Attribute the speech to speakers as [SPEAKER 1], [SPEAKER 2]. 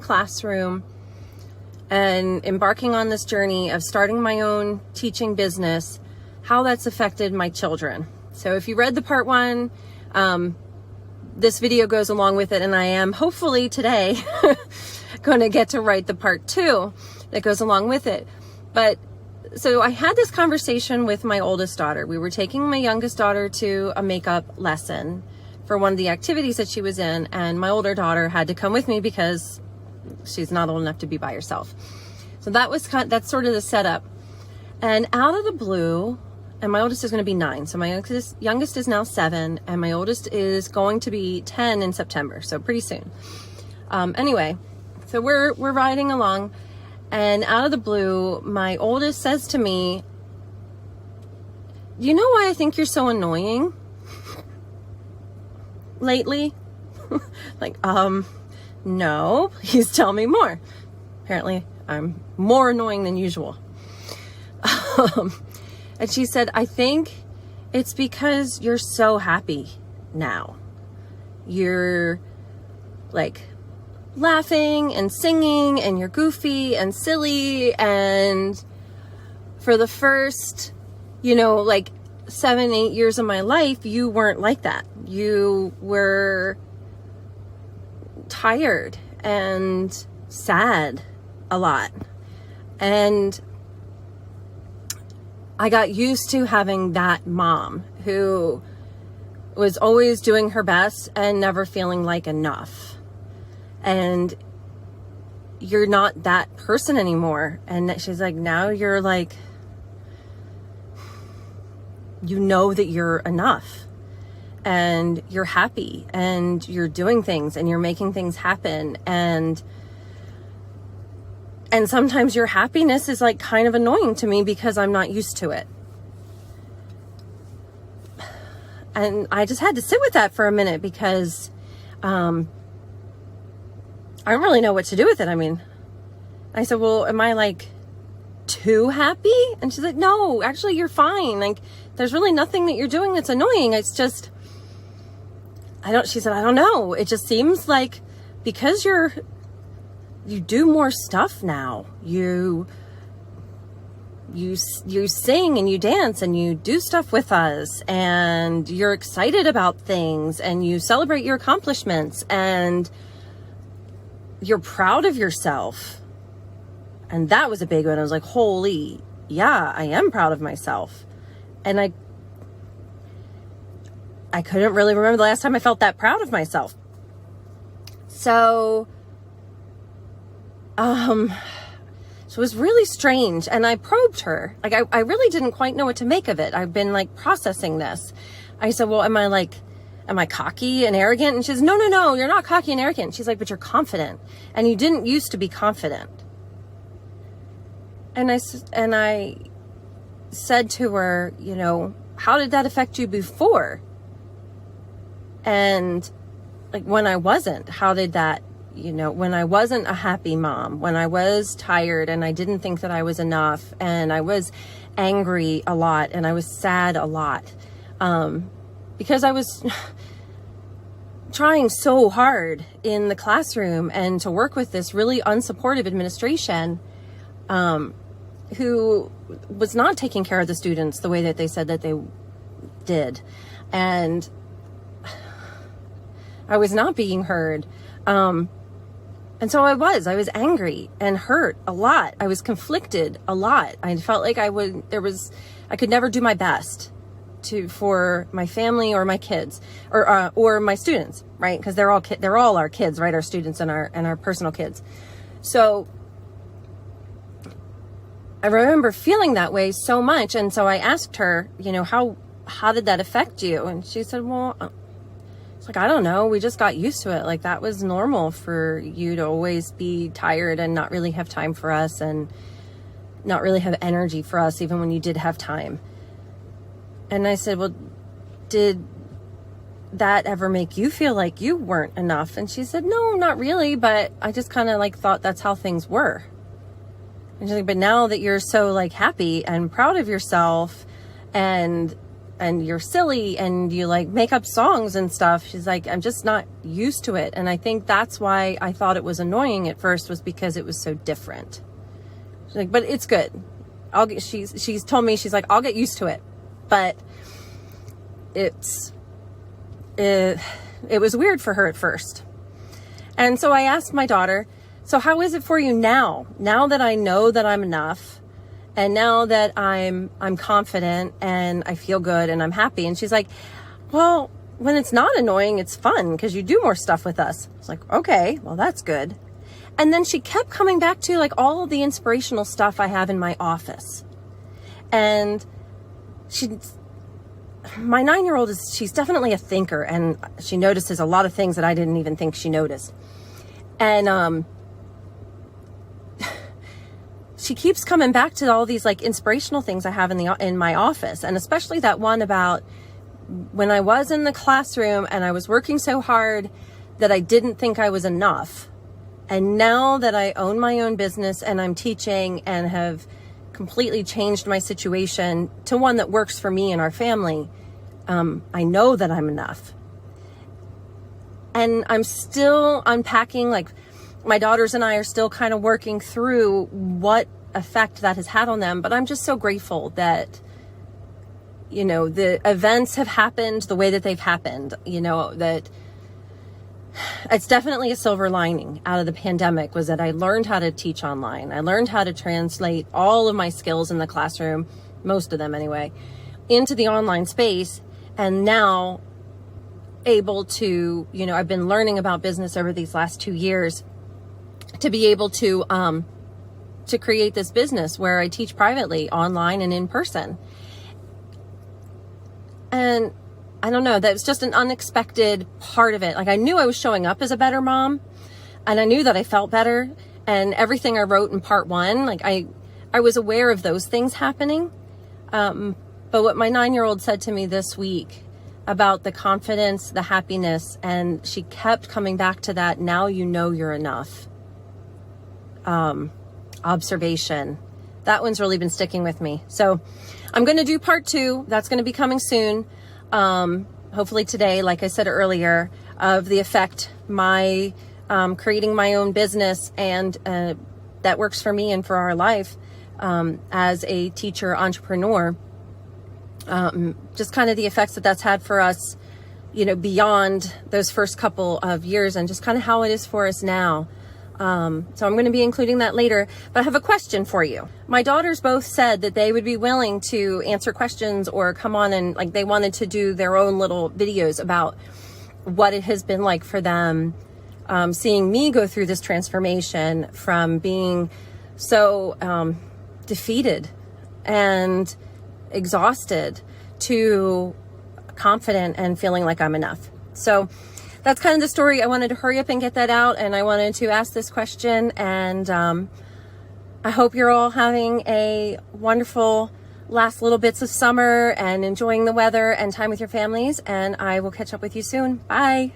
[SPEAKER 1] classroom and embarking on this journey of starting my own teaching business, how that's affected my children. So if you read the part one, this video goes along with it, and I am hopefully today going to get to write the part two that goes along with it. But so I had this conversation with my oldest daughter. We were taking my youngest daughter to a makeup lesson for one of the activities that she was in, and my older daughter had to come with me because she's not old enough to be by herself. So that's sort of the setup. And out of the blue, and my oldest is going to be 9. So my youngest is now 7, and my oldest is going to be 10 in September. So pretty soon. Anyway, so we're riding along, and out of the blue, my oldest says to me, "You know why I think you're so annoying lately?" Like, no, please tell me more. Apparently, I'm more annoying than usual. And she said, "I think it's because you're so happy now. You're like laughing and singing, and you're goofy and silly. And for the first, like 7, 8 years of my life, you weren't like that. You were tired and sad a lot. And I got used to having that mom who was always doing her best and never feeling like enough. And you're not that person anymore." And she's like, "Now you're like, you know that you're enough, and you're happy, and you're doing things, and you're making things happen. And sometimes your happiness is like kind of annoying to me because I'm not used to it." And I just had to sit with that for a minute because I don't really know what to do with it. I mean, I said, "Well, am I like too happy?" And she's like, "No, actually you're fine. Like, there's really nothing that you're doing that's annoying. It's just, she said, "I don't know. It just seems like because you do more stuff now. You sing and you dance and you do stuff with us, and you're excited about things, and you celebrate your accomplishments, and you're proud of yourself." And that was a big one. I was like, holy, yeah, I am proud of myself. And I couldn't really remember the last time I felt that proud of myself. So it was really strange. And I probed her. Like, I really didn't quite know what to make of it. I've been like processing this. I said, "Well, am I cocky and arrogant?" And she says, no, you're not cocky and arrogant. She's like, "But you're confident, and you didn't used to be confident." And I said to her, "How did that affect you before? And like when I wasn't, how did that, when I wasn't a happy mom, when I was tired and I didn't think that I was enough, and I was angry a lot, and I was sad a lot, because I was trying so hard in the classroom and to work with this really unsupportive administration, who was not taking care of the students the way that they said that they did. And I was not being heard. And so I was angry and hurt a lot. I was conflicted a lot. I felt like I could never do my best for my family or my kids or my students, right? Because they're all our kids, right? Our students and our personal kids. So I remember feeling that way so much. And so I asked her, how did that affect you? And she said, "Well, it's like, I don't know. We just got used to it. Like, that was normal for you to always be tired and not really have time for us, and not really have energy for us, even when you did have time." And I said, "Well, did that ever make you feel like you weren't enough?" And she said, "No, not really. But I just kind of like thought that's how things were." And she's like, "But now that you're so like happy and proud of yourself, and and you're silly and you like make up songs and stuff. She's like, I'm just not used to it. And I think that's why I thought it was annoying at first, was because it was so different. She's like, but it's good. She's told me, she's like, I'll get used to it. But it was weird for her at first. And so I asked my daughter, so how is it for you now that I know that I'm enough? And now that I'm confident and I feel good and I'm happy. And she's like, well, when it's not annoying, it's fun because you do more stuff with us. I was like, okay, well, that's good. And then she kept coming back to like all of the inspirational stuff I have in my office. And my 9-year-old she's definitely a thinker, and she notices a lot of things that I didn't even think she noticed. And, she keeps coming back to all these like inspirational things I have in my office. And especially that one about when I was in the classroom and I was working so hard that I didn't think I was enough. And now that I own my own business and I'm teaching and have completely changed my situation to one that works for me and our family, I know that I'm enough. And I'm still unpacking, like my daughters and I are still kind of working through what effect that has had on them. But I'm just so grateful that, you know, the events have happened the way that they've happened, you know, that it's definitely a silver lining out of the pandemic, was that I learned how to teach online. I learned how to translate all of my skills in the classroom, most of them anyway, into the online space. And now able to, you know, I've been learning about business over these last 2 years to be able to create this business where I teach privately, online and in person. And I don't know, that was just an unexpected part of it. Like I knew I was showing up as a better mom, and I knew that I felt better, and everything I wrote in part 1, like I was aware of those things happening. But what my 9-year-old said to me this week about the confidence, the happiness, and she kept coming back to that, now you know you're enough. Observation. That one's really been sticking with me. So I'm going to do part 2. That's going to be coming soon. Hopefully today, like I said earlier, of the effect my creating my own business and that works for me and for our life as a teacher entrepreneur. Just kind of the effects that that's had for us, you know, beyond those first couple of years, and just kind of how it is for us now. So I'm going to be including that later, but I have a question for you. My daughters both said that they would be willing to answer questions or come on and like they wanted to do their own little videos about what it has been like for them, seeing me go through this transformation from being so defeated and exhausted to confident and feeling like I'm enough. So that's kind of the story. I wanted to hurry up and get that out, and I wanted to ask this question, and I hope you're all having a wonderful last little bits of summer and enjoying the weather and time with your families, and I will catch up with you soon. Bye.